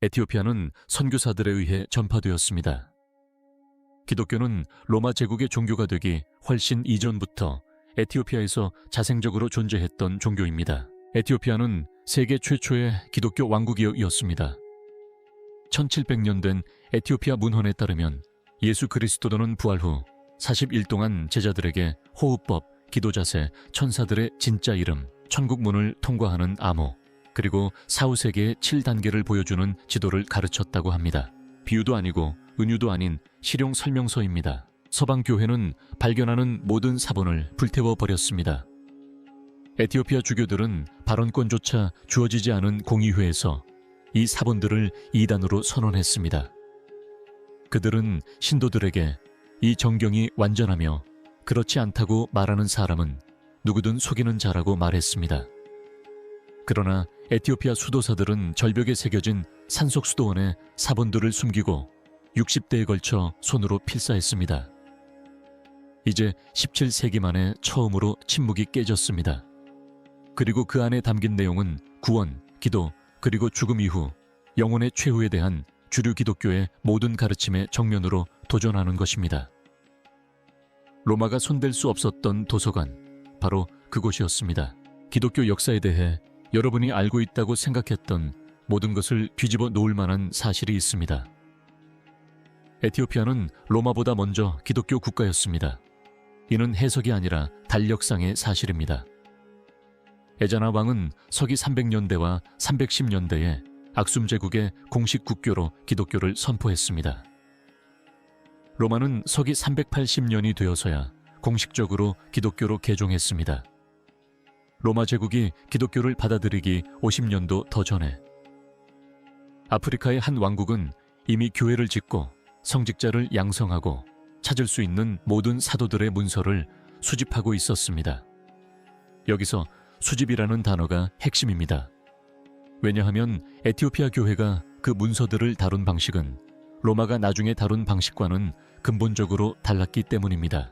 에티오피아는 선교사들에 의해 전파되었습니다. 기독교는 로마 제국의 종교가 되기 훨씬 이전부터 에티오피아에서 자생적으로 존재했던 종교입니다. 에티오피아는 세계 최초의 기독교 왕국이었습니다. 1700년 된 에티오피아 문헌에 따르면 예수 그리스도는 부활 후 40일 동안 제자들에게 호흡법, 기도자세, 천사들의 진짜 이름, 천국문을 통과하는 암호, 그리고 사후세계의 7단계를 보여주는 지도를 가르쳤다고 합니다. 비유도 아니고 은유도 아닌 실용 설명서입니다. 서방교회는 발견하는 모든 사본을 불태워버렸습니다. 에티오피아 주교들은 발언권조차 주어지지 않은 공의회에서 이 사본들을 이단으로 선언했습니다. 그들은 신도들에게 이 정경이 완전하며 그렇지 않다고 말하는 사람은 누구든 속이는 자라고 말했습니다. 그러나 에티오피아 수도사들은 절벽에 새겨진 산속수도원에 사본들을 숨기고 60대에 걸쳐 손으로 필사했습니다. 이제 17세기 만에 처음으로 침묵이 깨졌습니다. 그리고 그 안에 담긴 내용은 구원, 기도, 그리고 죽음 이후 영혼의 최후에 대한 주류 기독교의 모든 가르침의 정면으로 도전하는 것입니다. 로마가 손댈 수 없었던 도서관, 바로 그곳이었습니다. 기독교 역사에 대해 여러분이 알고 있다고 생각했던 모든 것을 뒤집어 놓을 만한 사실이 있습니다. 에티오피아는 로마보다 먼저 기독교 국가였습니다. 이는 해석이 아니라 달력상의 사실입니다. 에자나 왕은 서기 300년대와 310년대에 악숨 제국의 공식 국교로 기독교를 선포했습니다. 로마는 서기 380년이 되어서야 공식적으로 기독교로 개종했습니다. 로마 제국이 기독교를 받아들이기 50년도 더 전에 아프리카의 한 왕국은 이미 교회를 짓고 성직자를 양성하고 찾을 수 있는 모든 사도들의 문서를 수집하고 있었습니다. 여기서 수집이라는 단어가 핵심입니다. 왜냐하면 에티오피아 교회가 그 문서들을 다룬 방식은 로마가 나중에 다룬 방식과는 근본적으로 달랐기 때문입니다.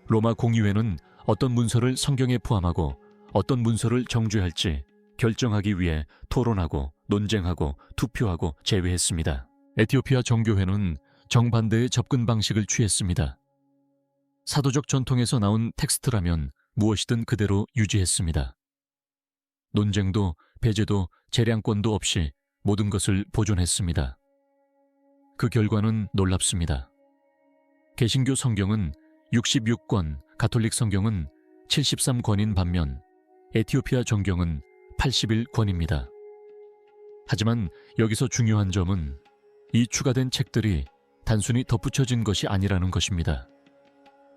로마 공의회는 어떤 문서를 성경에 포함하고 어떤 문서를 정죄할지 결정하기 위해 토론하고 논쟁하고 투표하고 제외했습니다. 에티오피아 정교회는 정반대의 접근 방식을 취했습니다. 사도적 전통에서 나온 텍스트라면 무엇이든 그대로 유지했습니다. 논쟁도 배제도 재량권도 없이 모든 것을 보존했습니다. 그 결과는 놀랍습니다. 개신교 성경은 66권, 가톨릭 성경은 73권인 반면 에티오피아 정경은 81권입니다. 하지만 여기서 중요한 점은 이 추가된 책들이 단순히 덧붙여진 것이 아니라는 것입니다.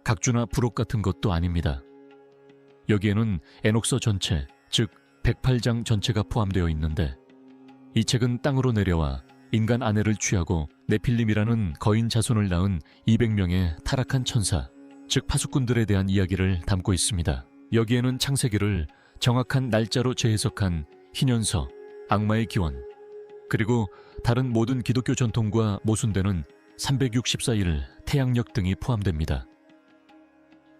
각주나 부록 같은 것도 아닙니다. 여기에는 에녹서 전체, 즉 108장 전체가 포함되어 있는데 이 책은 땅으로 내려와 인간 아내를 취하고 네필림이라는 거인 자손을 낳은 200명의 타락한 천사, 즉 파수꾼들에 대한 이야기를 담고 있습니다. 여기에는 창세기를 정확한 날짜로 재해석한 희년서, 악마의 기원, 그리고 다른 모든 기독교 전통과 모순되는 364일 태양력 등이 포함됩니다.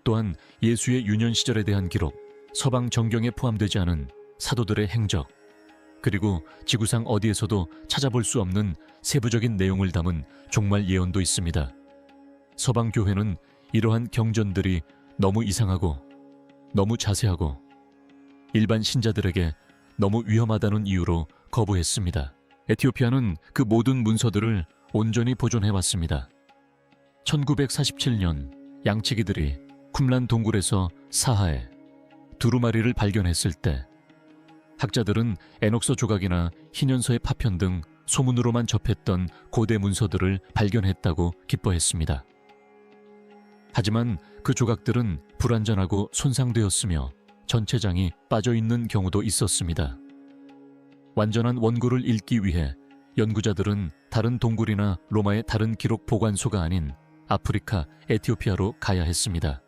또한 예수의 유년 시절에 대한 기록, 서방 정경에 포함되지 않은 사도들의 행적, 그리고 지구상 어디에서도 찾아볼 수 없는 세부적인 내용을 담은 종말 예언도 있습니다. 서방 교회는 이러한 경전들이 너무 이상하고 너무 자세하고 일반 신자들에게 너무 위험하다는 이유로 거부했습니다. 에티오피아는 그 모든 문서들을 온전히 보존해왔습니다. 1947년 양치기들이 쿰란 동굴에서 사하에 두루마리를 발견했을 때 학자들은 에녹서 조각이나 희년서의 파편 등 소문으로만 접했던 고대 문서들을 발견했다고 기뻐했습니다. 하지만 그 조각들은 불완전하고 손상되었으며 전체장이 빠져있는 경우도 있었습니다. 완전한 원고를 읽기 위해 연구자들은 다른 동굴이나 로마의 다른 기록 보관소가 아닌 아프리카, 에티오피아로 가야 했습니다.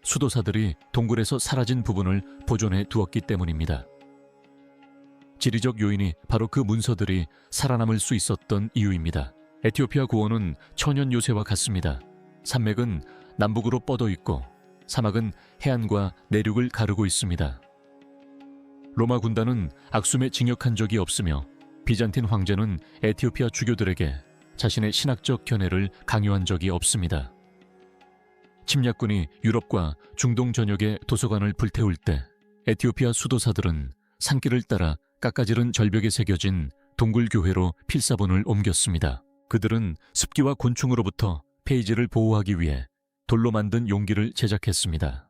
수도사들이 동굴에서 사라진 부분을 보존해 두었기 때문입니다. 지리적 요인이 바로 그 문서들이 살아남을 수 있었던 이유입니다. 에티오피아 고원은 천연 요새와 같습니다. 산맥은 남북으로 뻗어 있고 사막은 해안과 내륙을 가르고 있습니다. 로마 군단은 악숨에 징역한 적이 없으며 비잔틴 황제는 에티오피아 주교들에게 자신의 신학적 견해를 강요한 적이 없습니다. 침략군이 유럽과 중동 전역의 도서관을 불태울 때 에티오피아 수도사들은 산길을 따라 깎아지른 절벽에 새겨진 동굴교회로 필사본을 옮겼습니다. 그들은 습기와 곤충으로부터 페이지를 보호하기 위해 돌로 만든 용기를 제작했습니다.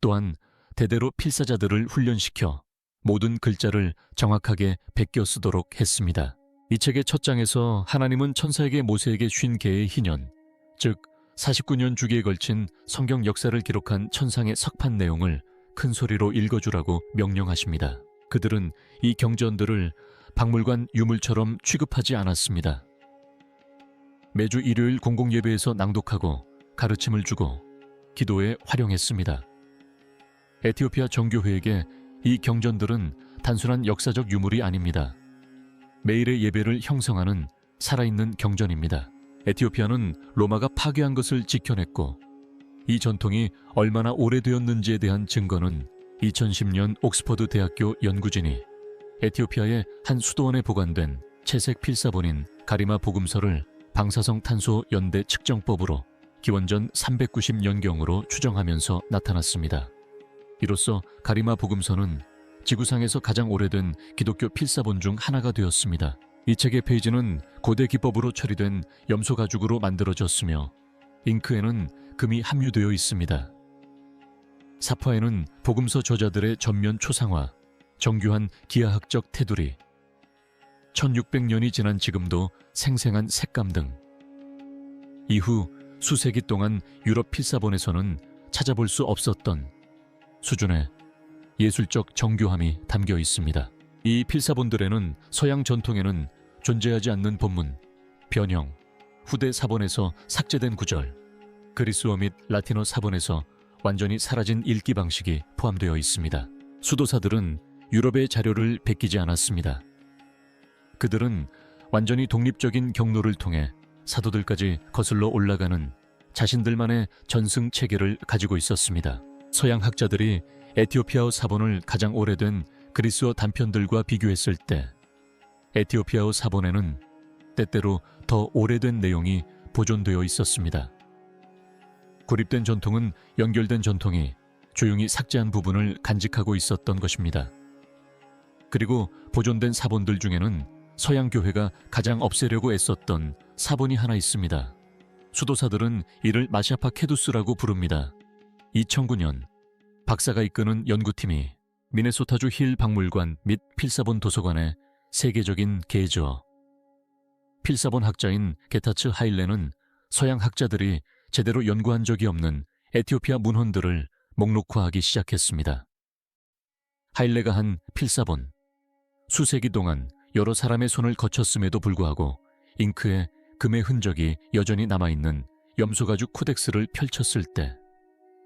또한 대대로 필사자들을 훈련시켜 모든 글자를 정확하게 베껴 쓰도록 했습니다. 이 책의 첫 장에서 하나님은 천사에게 모세에게 쉰 개의 희년, 즉 49년 주기에 걸친 성경 역사를 기록한 천상의 석판 내용을 큰 소리로 읽어주라고 명령하십니다. 그들은 이 경전들을 박물관 유물처럼 취급하지 않았습니다. 매주 일요일 공공예배에서 낭독하고 가르침을 주고 기도에 활용했습니다. 에티오피아 정교회에게 이 경전들은 단순한 역사적 유물이 아닙니다. 매일의 예배를 형성하는 살아있는 경전입니다. 에티오피아는 로마가 파괴한 것을 지켜냈고 이 전통이 얼마나 오래되었는지에 대한 증거는 2010년 옥스퍼드 대학교 연구진이 에티오피아의 한 수도원에 보관된 채색 필사본인 가리마 복음서를 방사성 탄소 연대 측정법으로 기원전 390년경으로 추정하면서 나타났습니다. 이로써 가리마 복음서는 지구상에서 가장 오래된 기독교 필사본 중 하나가 되었습니다. 이 책의 페이지는 고대 기법으로 처리된 염소 가죽으로 만들어졌으며 잉크에는 금이 함유되어 있습니다. 사파에는 복음서 저자들의 전면 초상화, 정교한 기하학적 테두리, 1600년이 지난 지금도 생생한 색감 등 이후 수세기 동안 유럽 필사본에서는 찾아볼 수 없었던 수준의 예술적 정교함이 담겨 있습니다. 이 필사본들에는 서양 전통에는 존재하지 않는 본문, 변형, 후대 사본에서 삭제된 구절, 그리스어 및 라틴어 사본에서 완전히 사라진 읽기 방식이 포함되어 있습니다. 수도사들은 유럽의 자료를 베끼지 않았습니다. 그들은 완전히 독립적인 경로를 통해 사도들까지 거슬러 올라가는 자신들만의 전승 체계를 가지고 있었습니다. 서양 학자들이 에티오피아어 사본을 가장 오래된 그리스어 단편들과 비교했을 때 에티오피아어 사본에는 때때로 더 오래된 내용이 보존되어 있었습니다. 고립된 전통은 연결된 전통이 조용히 삭제한 부분을 간직하고 있었던 것입니다. 그리고 보존된 사본들 중에는 서양 교회가 가장 없애려고 애썼던 사본이 하나 있습니다. 수도사들은 이를 마샤파 케두스라고 부릅니다. 2009년 박사가 이끄는 연구팀이 미네소타주 힐 박물관 및 필사본 도서관에 세계적인 게저 필사본 학자인 게타츠 하일레는 서양 학자들이 제대로 연구한 적이 없는 에티오피아 문헌들을 목록화하기 시작했습니다. 하일레가 한 필사본, 수세기 동안 여러 사람의 손을 거쳤음에도 불구하고 잉크에 금의 흔적이 여전히 남아있는 염소가죽 코덱스를 펼쳤을 때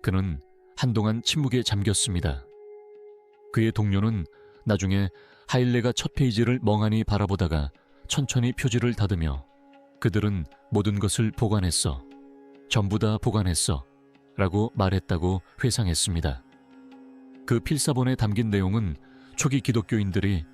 그는 한동안 침묵에 잠겼습니다. 그의 동료는 나중에 하일레가 첫 페이지를 멍하니 바라보다가 천천히 표지를 닫으며 그들은 모든 것을 보관했어. 전부 다 보관했어. 라고 말했다고 회상했습니다. 그 필사본에 담긴 내용은 초기 기독교인들이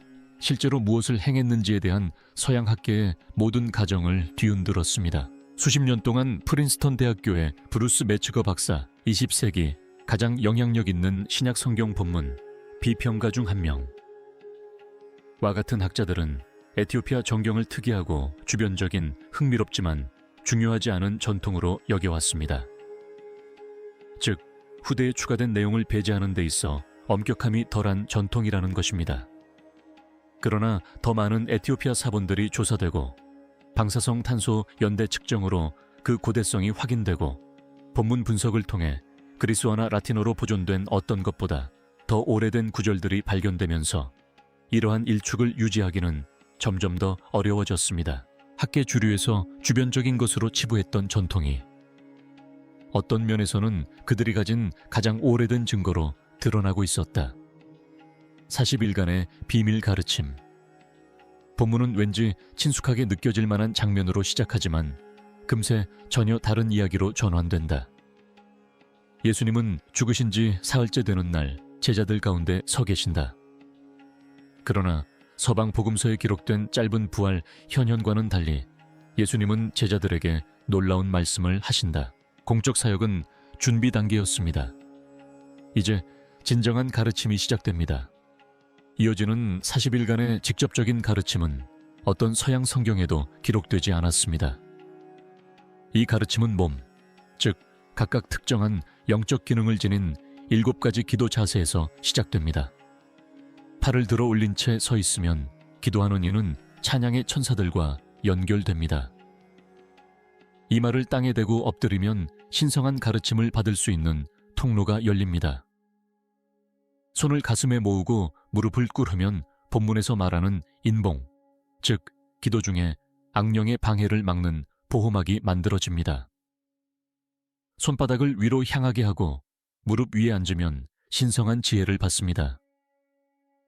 실제로 무엇을 행했는지에 대한 서양 학계의 모든 가정을 뒤흔들었습니다. 수십 년 동안 프린스턴 대학교의 브루스 매츠거 박사, 20세기 가장 영향력 있는 신약 성경 본문 비평가 중 한 명. 와 같은 학자들은 에티오피아 정경을 특이하고 주변적인 흥미롭지만 중요하지 않은 전통으로 여겨왔습니다. 즉, 후대에 추가된 내용을 배제하는 데 있어 엄격함이 덜한 전통이라는 것입니다. 그러나 더 많은 에티오피아 사본들이 조사되고 방사성 탄소 연대 측정으로 그 고대성이 확인되고 본문 분석을 통해 그리스어나 라틴어로 보존된 어떤 것보다 더 오래된 구절들이 발견되면서 이러한 일축을 유지하기는 점점 더 어려워졌습니다. 학계 주류에서 주변적인 것으로 치부했던 전통이 어떤 면에서는 그들이 가진 가장 오래된 증거로 드러나고 있었다. 40일간의 비밀 가르침. 본문은 왠지 친숙하게 느껴질 만한 장면으로 시작하지만 금세 전혀 다른 이야기로 전환된다. 예수님은 죽으신 지 사흘째 되는 날 제자들 가운데 서 계신다. 그러나 서방 복음서에 기록된 짧은 부활 현현과는 달리 예수님은 제자들에게 놀라운 말씀을 하신다. 공적 사역은 준비 단계였습니다. 이제 진정한 가르침이 시작됩니다. 이어지는 40일간의 직접적인 가르침은 어떤 서양 성경에도 기록되지 않았습니다. 이 가르침은 몸, 즉 각각 특정한 영적 기능을 지닌 7가지 기도 자세에서 시작됩니다. 팔을 들어 올린 채 서 있으면 기도하는 이는 찬양의 천사들과 연결됩니다. 이마를 땅에 대고 엎드리면 신성한 가르침을 받을 수 있는 통로가 열립니다. 손을 가슴에 모으고 무릎을 꿇으면 본문에서 말하는 인봉, 즉 기도 중에 악령의 방해를 막는 보호막이 만들어집니다. 손바닥을 위로 향하게 하고 무릎 위에 앉으면 신성한 지혜를 받습니다.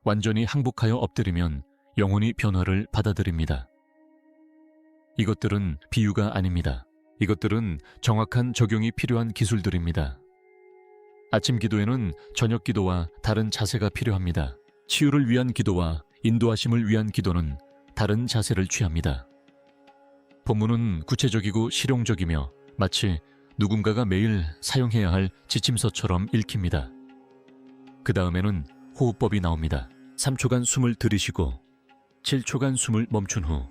완전히 항복하여 엎드리면 영혼이 변화를 받아들입니다. 이것들은 비유가 아닙니다. 이것들은 정확한 적용이 필요한 기술들입니다. 아침 기도에는 저녁 기도와 다른 자세가 필요합니다. 치유를 위한 기도와 인도하심을 위한 기도는 다른 자세를 취합니다. 본문은 구체적이고 실용적이며 마치 누군가가 매일 사용해야 할 지침서처럼 읽힙니다. 그 다음에는 호흡법이 나옵니다. 3초간 숨을 들이쉬고 7초간 숨을 멈춘 후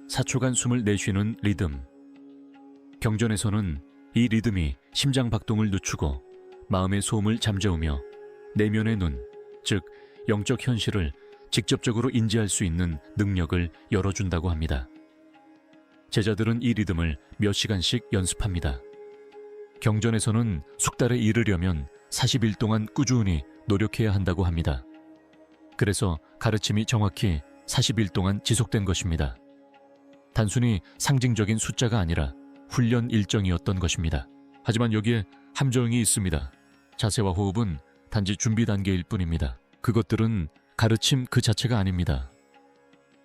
4초간 숨을 내쉬는 리듬. 경전에서는 이 리듬이 심장 박동을 늦추고 마음의 소음을 잠재우며 내면의 눈, 즉 영적 현실을 직접적으로 인지할 수 있는 능력을 열어준다고 합니다. 제자들은 이 리듬을 몇 시간씩 연습합니다. 경전에서는 숙달에 이르려면 40일 동안 꾸준히 노력해야 한다고 합니다. 그래서 가르침이 정확히 40일 동안 지속된 것입니다. 단순히 상징적인 숫자가 아니라 훈련 일정이었던 것입니다. 하지만 여기에 함정이 있습니다. 자세와 호흡은 단지 준비 단계일 뿐입니다. 그것들은 가르침 그 자체가 아닙니다.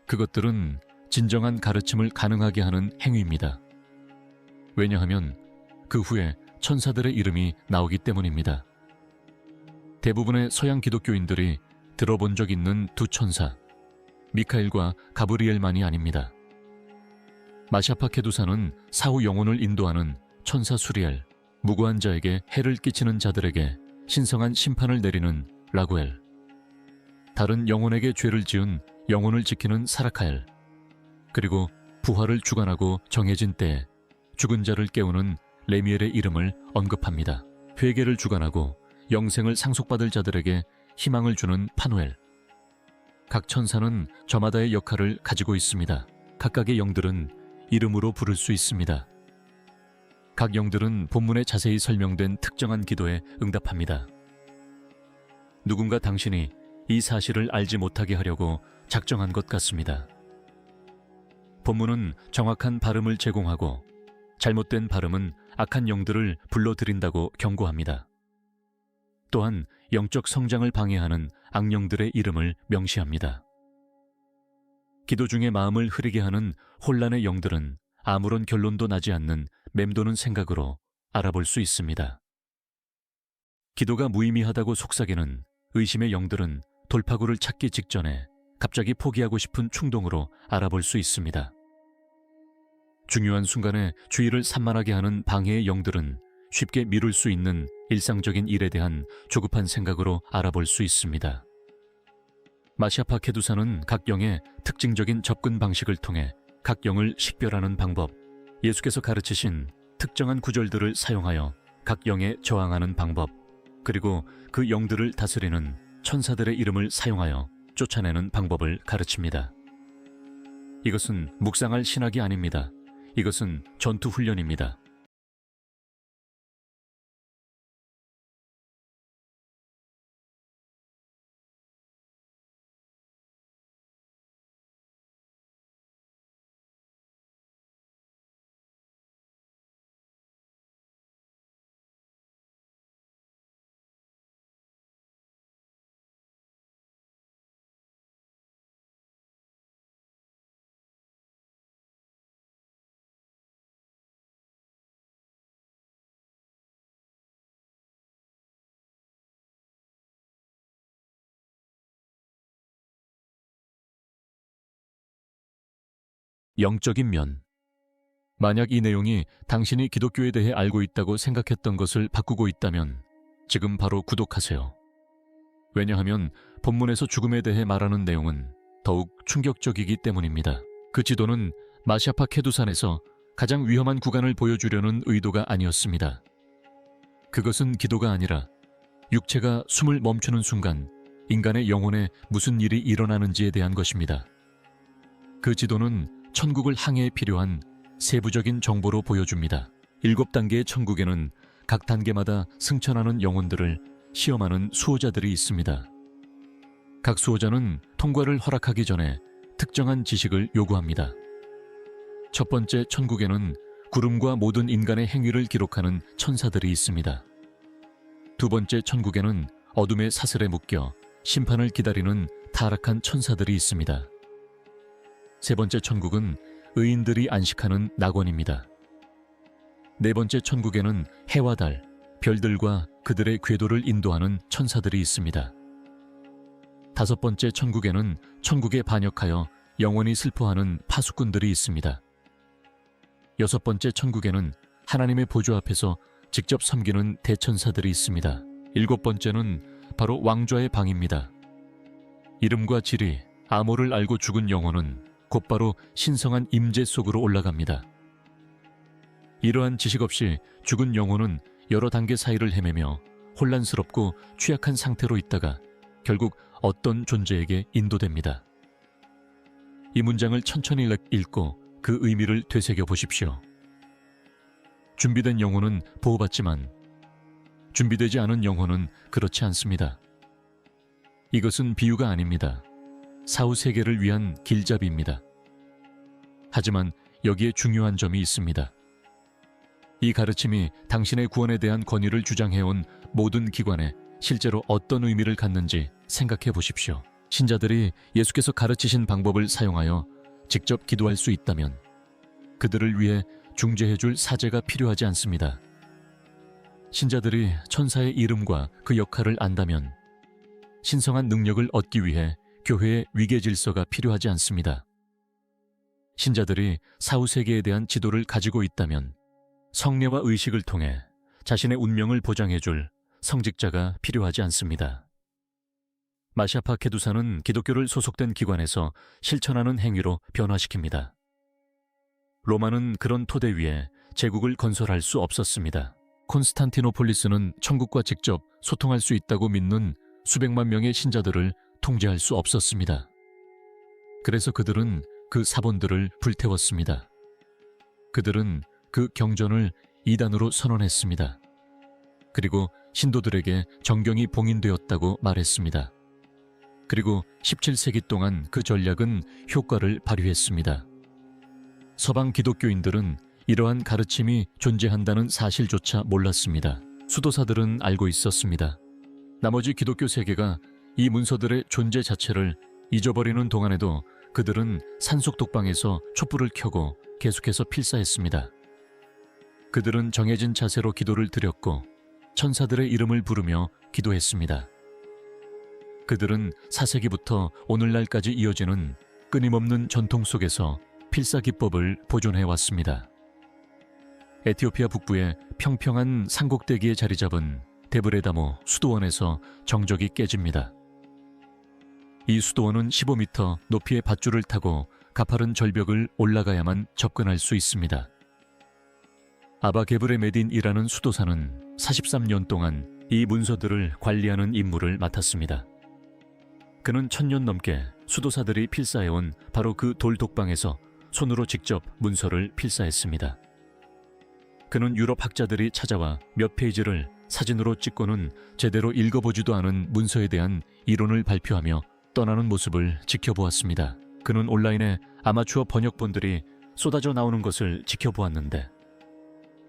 그것들은 진정한 가르침을 가능하게 하는 행위입니다. 왜냐하면 그 후에 천사들의 이름이 나오기 때문입니다. 대부분의 서양 기독교인들이 들어본 적 있는 두 천사, 미카엘과 가브리엘만이 아닙니다. 마샤파 케두사는 사후 영혼을 인도하는 천사 수리엘, 무고한 자에게 해를 끼치는 자들에게 신성한 심판을 내리는 라구엘, 다른 영혼에게 죄를 지은 영혼을 지키는 사라카엘, 그리고 부활을 주관하고 정해진 때에 죽은 자를 깨우는 레미엘의 이름을 언급합니다. 회개를 주관하고 영생을 상속받을 자들에게 희망을 주는 파누엘. 각 천사는 저마다의 역할을 가지고 있습니다. 각각의 영들은 이름으로 부를 수 있습니다. 각 영들은 본문에 자세히 설명된 특정한 기도에 응답합니다. 누군가 당신이 이 사실을 알지 못하게 하려고 작정한 것 같습니다. 본문은 정확한 발음을 제공하고 잘못된 발음은 악한 영들을 불러들인다고 경고합니다. 또한 영적 성장을 방해하는 악령들의 이름을 명시합니다. 기도 중에 마음을 흐리게 하는 혼란의 영들은 아무런 결론도 나지 않는 맴도는 생각으로 알아볼 수 있습니다. 기도가 무의미하다고 속삭이는 의심의 영들은 돌파구를 찾기 직전에 갑자기 포기하고 싶은 충동으로 알아볼 수 있습니다. 중요한 순간에 주의를 산만하게 하는 방해의 영들은 쉽게 미룰 수 있는 일상적인 일에 대한 조급한 생각으로 알아볼 수 있습니다. 마샤파 케두사는 각 영의 특징적인 접근 방식을 통해 각 영을 식별하는 방법, 예수께서 가르치신 특정한 구절들을 사용하여 각 영에 저항하는 방법, 그리고 그 영들을 다스리는 천사들의 이름을 사용하여 쫓아내는 방법을 가르칩니다. 이것은 묵상할 신학이 아닙니다. 이것은 전투 훈련입니다. 영적인 면. 만약 이 내용이 당신이 기독교에 대해 알고 있다고 생각했던 것을 바꾸고 있다면 지금 바로 구독하세요. 왜냐하면 본문에서 죽음에 대해 말하는 내용은 더욱 충격적이기 때문입니다. 그 지도는 마샤파 케두산에서 가장 위험한 구간을 보여주려는 의도가 아니었습니다. 그것은 기도가 아니라 육체가 숨을 멈추는 순간 인간의 영혼에 무슨 일이 일어나는지에 대한 것입니다. 그 지도는 천국을 항해에 필요한 세부적인 정보로 보여줍니다. 7단계의 천국에는 각 단계마다 승천하는 영혼들을 시험하는 수호자들이 있습니다. 각 수호자는 통과를 허락하기 전에 특정한 지식을 요구합니다. 첫 번째 천국에는 구름과 모든 인간의 행위를 기록하는 천사들이 있습니다. 두 번째 천국에는 어둠의 사슬에 묶여 심판을 기다리는 타락한 천사들이 있습니다. 세 번째 천국은 의인들이 안식하는 낙원입니다. 네 번째 천국에는 해와 달, 별들과 그들의 궤도를 인도하는 천사들이 있습니다. 다섯 번째 천국에는 천국에 반역하여 영원히 슬퍼하는 파수꾼들이 있습니다. 여섯 번째 천국에는 하나님의 보좌 앞에서 직접 섬기는 대천사들이 있습니다. 일곱 번째는 바로 왕좌의 방입니다. 이름과 지리, 암호를 알고 죽은 영혼은 곧바로 신성한 임재 속으로 올라갑니다. 이러한 지식 없이 죽은 영혼은 여러 단계 사이를 헤매며 혼란스럽고 취약한 상태로 있다가 결국 어떤 존재에게 인도됩니다. 이 문장을 천천히 읽고 그 의미를 되새겨 보십시오. 준비된 영혼은 보호받지만 준비되지 않은 영혼은 그렇지 않습니다. 이것은 비유가 아닙니다. 사후 세계를 위한 길잡이입니다. 하지만 여기에 중요한 점이 있습니다. 이 가르침이 당신의 구원에 대한 권위를 주장해온 모든 기관에 실제로 어떤 의미를 갖는지 생각해 보십시오. 신자들이 예수께서 가르치신 방법을 사용하여 직접 기도할 수 있다면 그들을 위해 중재해줄 사제가 필요하지 않습니다. 신자들이 천사의 이름과 그 역할을 안다면 신성한 능력을 얻기 위해 교회의 위계 질서가 필요하지 않습니다. 신자들이 사후 세계에 대한 지도를 가지고 있다면 성례와 의식을 통해 자신의 운명을 보장해줄 성직자가 필요하지 않습니다. 마샤파 케두사는 기독교를 소속된 기관에서 실천하는 행위로 변화시킵니다. 로마는 그런 토대 위에 제국을 건설할 수 없었습니다. 콘스탄티노폴리스는 천국과 직접 소통할 수 있다고 믿는 수백만 명의 신자들을 통제할 수 없었습니다. 그래서 그들은 그 사본들을 불태웠습니다. 그들은 그 경전을 이단으로 선언했습니다. 그리고 신도들에게 정경이 봉인되었다고 말했습니다. 그리고 17세기 동안 그 전략은 효과를 발휘했습니다. 서방 기독교인들은 이러한 가르침이 존재한다는 사실조차 몰랐습니다. 수도사들은 알고 있었습니다. 나머지 기독교 세계가 이 문서들의 존재 자체를 잊어버리는 동안에도 그들은 산속 독방에서 촛불을 켜고 계속해서 필사했습니다. 그들은 정해진 자세로 기도를 드렸고 천사들의 이름을 부르며 기도했습니다. 그들은 4세기부터 오늘날까지 이어지는 끊임없는 전통 속에서 필사 기법을 보존해 왔습니다. 에티오피아 북부의 평평한 산곡대기에 자리 잡은 데브레다모 수도원에서 정적이 깨집니다. 이 수도원은 15m 높이의 밧줄을 타고 가파른 절벽을 올라가야만 접근할 수 있습니다. 아바 게브레 메딘이라는 수도사는 43년 동안 이 문서들을 관리하는 임무를 맡았습니다. 그는 1000년 넘게 수도사들이 필사해온 바로 그 돌독방에서 손으로 직접 문서를 필사했습니다. 그는 유럽 학자들이 찾아와 몇 페이지를 사진으로 찍고는 제대로 읽어보지도 않은 문서에 대한 이론을 발표하며 떠나는 모습을 지켜보았습니다. 그는 온라인에 아마추어 번역본들이 쏟아져 나오는 것을 지켜보았는데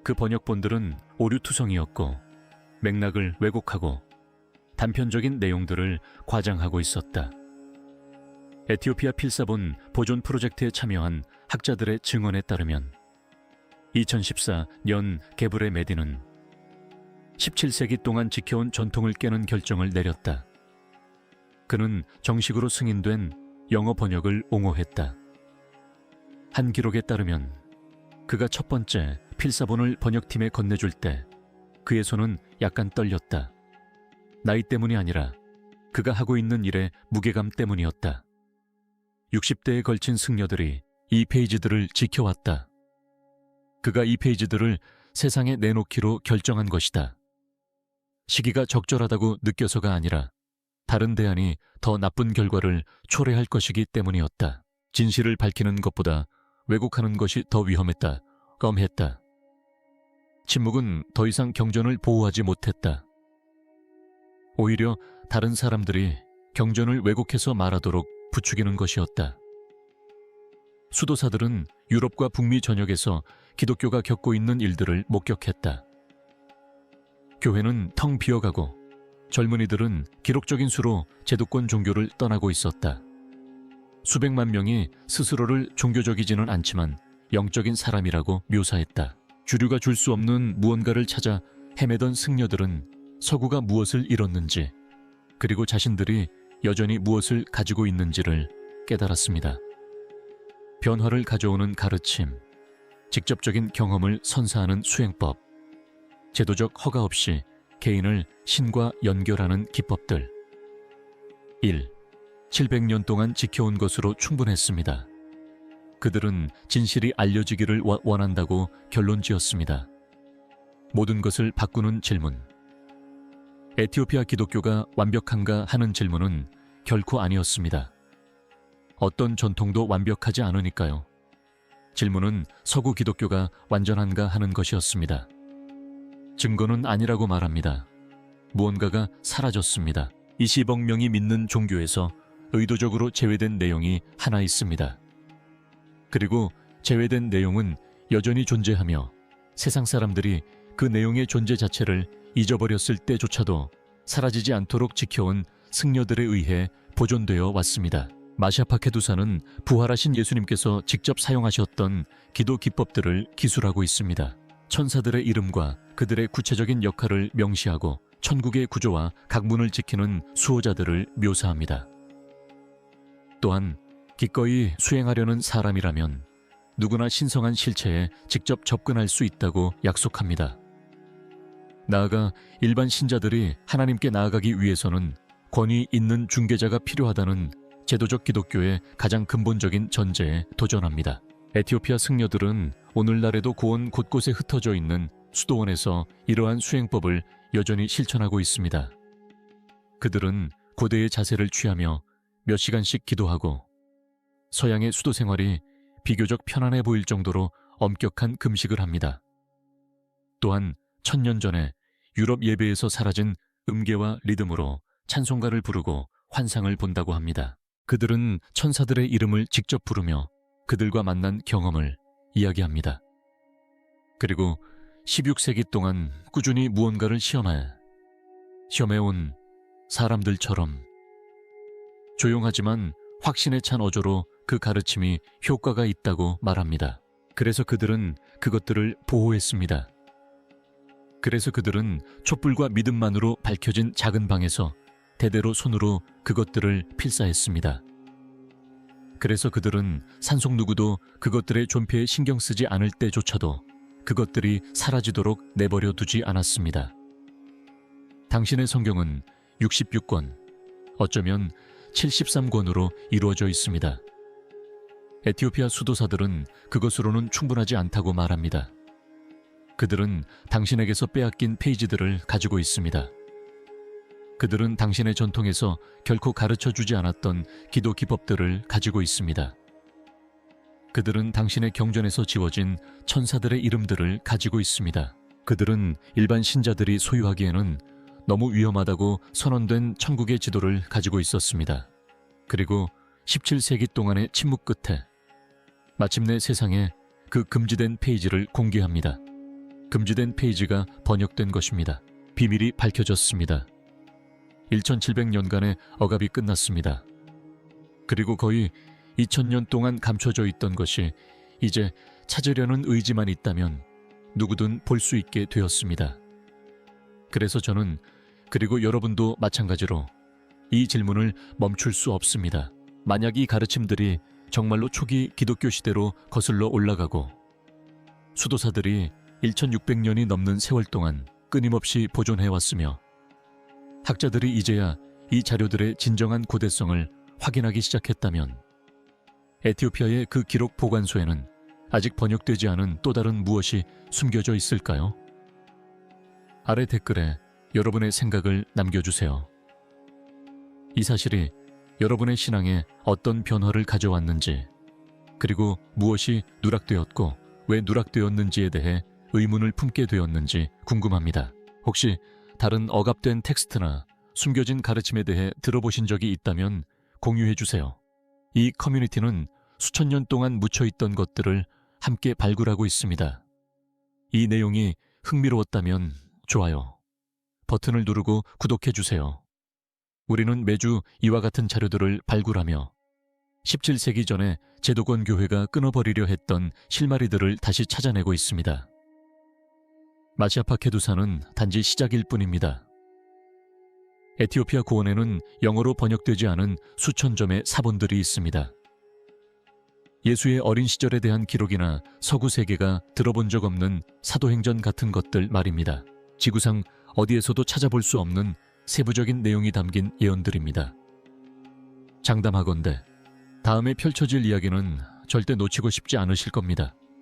그 번역본들은 오류투성이었고 맥락을 왜곡하고 단편적인 내용들을 과장하고 있었다. 에티오피아 필사본 보존 프로젝트에 참여한 학자들의 증언에 따르면 2014년 게브레 메딘은 17세기 동안 지켜온 전통을 깨는 결정을 내렸다. 그는 정식으로 승인된 영어 번역을 옹호했다. 한 기록에 따르면 그가 첫 번째 필사본을 번역팀에 건네줄 때 그의 손은 약간 떨렸다. 나이 때문이 아니라 그가 하고 있는 일의 무게감 때문이었다. 60대에 걸친 승려들이 이 페이지들을 지켜왔다. 그가 이 페이지들을 세상에 내놓기로 결정한 것이다. 시기가 적절하다고 느껴서가 아니라 다른 대안이 더 나쁜 결과를 초래할 것이기 때문이었다. 진실을 밝히는 것보다 왜곡하는 것이 더 위험했다. 껌했다. 침묵은 더 이상 경전을 보호하지 못했다. 오히려 다른 사람들이 경전을 왜곡해서 말하도록 부추기는 것이었다. 수도사들은 유럽과 북미 전역에서 기독교가 겪고 있는 일들을 목격했다. 교회는 텅 비어가고 젊은이들은 기록적인 수로 제도권 종교를 떠나고 있었다. 수백만 명이 스스로를 종교적이지는 않지만 영적인 사람이라고 묘사했다. 주류가 줄 수 없는 무언가를 찾아 헤매던 승려들은 서구가 무엇을 잃었는지, 그리고 자신들이 여전히 무엇을 가지고 있는지를 깨달았습니다. 변화를 가져오는 가르침, 직접적인 경험을 선사하는 수행법, 제도적 허가 없이 개인을 신과 연결하는 기법들. 1. 700년 동안 지켜온 것으로 충분했습니다. 그들은 진실이 알려지기를 원한다고 결론지었습니다. 모든 것을 바꾸는 질문. 에티오피아 기독교가 완벽한가 하는 질문은 결코 아니었습니다. 어떤 전통도 완벽하지 않으니까요. 질문은 서구 기독교가 완전한가 하는 것이었습니다. 증거는 아니라고 말합니다. 무언가가 사라졌습니다. 20억 명이 믿는 종교에서 의도적으로 제외된 내용이 하나 있습니다. 그리고 제외된 내용은 여전히 존재하며 세상 사람들이 그 내용의 존재 자체를 잊어버렸을 때조차도 사라지지 않도록 지켜온 승려들에 의해 보존되어 왔습니다. 마샤파케두사는 부활하신 예수님께서 직접 사용하셨던 기도 기법들을 기술하고 있습니다. 천사들의 이름과 그들의 구체적인 역할을 명시하고 천국의 구조와 각문을 지키는 수호자들을 묘사합니다. 또한 기꺼이 수행하려는 사람이라면 누구나 신성한 실체에 직접 접근할 수 있다고 약속합니다. 나아가 일반 신자들이 하나님께 나아가기 위해서는 권위 있는 중개자가 필요하다는 제도적 기독교의 가장 근본적인 전제에 도전합니다. 에티오피아 승려들은 오늘날에도 고원 곳곳에 흩어져 있는 수도원에서 이러한 수행법을 여전히 실천하고 있습니다. 그들은 고대의 자세를 취하며 몇 시간씩 기도하고 서양의 수도 생활이 비교적 편안해 보일 정도로 엄격한 금식을 합니다. 또한 1000년 전에 유럽 예배에서 사라진 음계와 리듬으로 찬송가를 부르고 환상을 본다고 합니다. 그들은 천사들의 이름을 직접 부르며 그들과 만난 경험을 이야기합니다. 그리고 16세기 동안 꾸준히 무언가를 시험해온 사람들처럼 조용하지만 확신에 찬 어조로 그 가르침이 효과가 있다고 말합니다. 그래서 그들은 그것들을 보호했습니다. 그래서 그들은 촛불과 믿음만으로 밝혀진 작은 방에서 대대로 손으로 그것들을 필사했습니다. 그래서 그들은 산속 누구도 그것들의 존폐에 신경 쓰지 않을 때조차도 그것들이 사라지도록 내버려 두지 않았습니다. 당신의 성경은 66권, 어쩌면 73권으로 이루어져 있습니다. 에티오피아 수도사들은 그것으로는 충분하지 않다고 말합니다. 그들은 당신에게서 빼앗긴 페이지들을 가지고 있습니다. 그들은 당신의 전통에서 결코 가르쳐주지 않았던 기도 기법들을 가지고 있습니다. 그들은 당신의 경전에서 지워진 천사들의 이름들을 가지고 있습니다. 그들은 일반 신자들이 소유하기에는 너무 위험하다고 선언된 천국의 지도를 가지고 있었습니다. 그리고 17세기 동안의 침묵 끝에 마침내 세상에 그 금지된 페이지를 공개합니다. 금지된 페이지가 번역된 것입니다. 비밀이 밝혀졌습니다. 1700년간의 억압이 끝났습니다. 그리고 거의 2000년 동안 감춰져 있던 것이 이제 찾으려는 의지만 있다면 누구든 볼 수 있게 되었습니다. 그래서 저는, 그리고 여러분도 마찬가지로 이 질문을 멈출 수 없습니다. 만약 이 가르침들이 정말로 초기 기독교 시대로 거슬러 올라가고 수도사들이 1600년이 넘는 세월 동안 끊임없이 보존해왔으며 학자들이 이제야 이 자료들의 진정한 고대성을 확인하기 시작했다면 에티오피아의 그 기록 보관소에는 아직 번역되지 않은 또 다른 무엇이 숨겨져 있을까요? 아래 댓글에 여러분의 생각을 남겨주세요. 이 사실이 여러분의 신앙에 어떤 변화를 가져왔는지, 그리고 무엇이 누락되었고 왜 누락되었는지에 대해 의문을 품게 되었는지 궁금합니다. 혹시 다른 억압된 텍스트나 숨겨진 가르침에 대해 들어보신 적이 있다면 공유해주세요. 이 커뮤니티는 수천 년 동안 묻혀있던 것들을 함께 발굴하고 있습니다. 이 내용이 흥미로웠다면 좋아요 버튼을 누르고 구독해주세요. 우리는 매주 이와 같은 자료들을 발굴하며 17세기 전에 제도권 교회가 끊어버리려 했던 실마리들을 다시 찾아내고 있습니다. 마시아파 케두사는 단지 시작일 뿐입니다. 에티오피아 고원에는 영어로 번역되지 않은 수천 점의 사본들이 있습니다. 예수의 어린 시절에 대한 기록이나 서구 세계가 들어본 적 없는 사도행전 같은 것들 말입니다. 지구상 어디에서도 찾아볼 수 없는 세부적인 내용이 담긴 예언들입니다. 장담하건대 다음에 펼쳐질 이야기는 절대 놓치고 싶지 않으실 겁니다.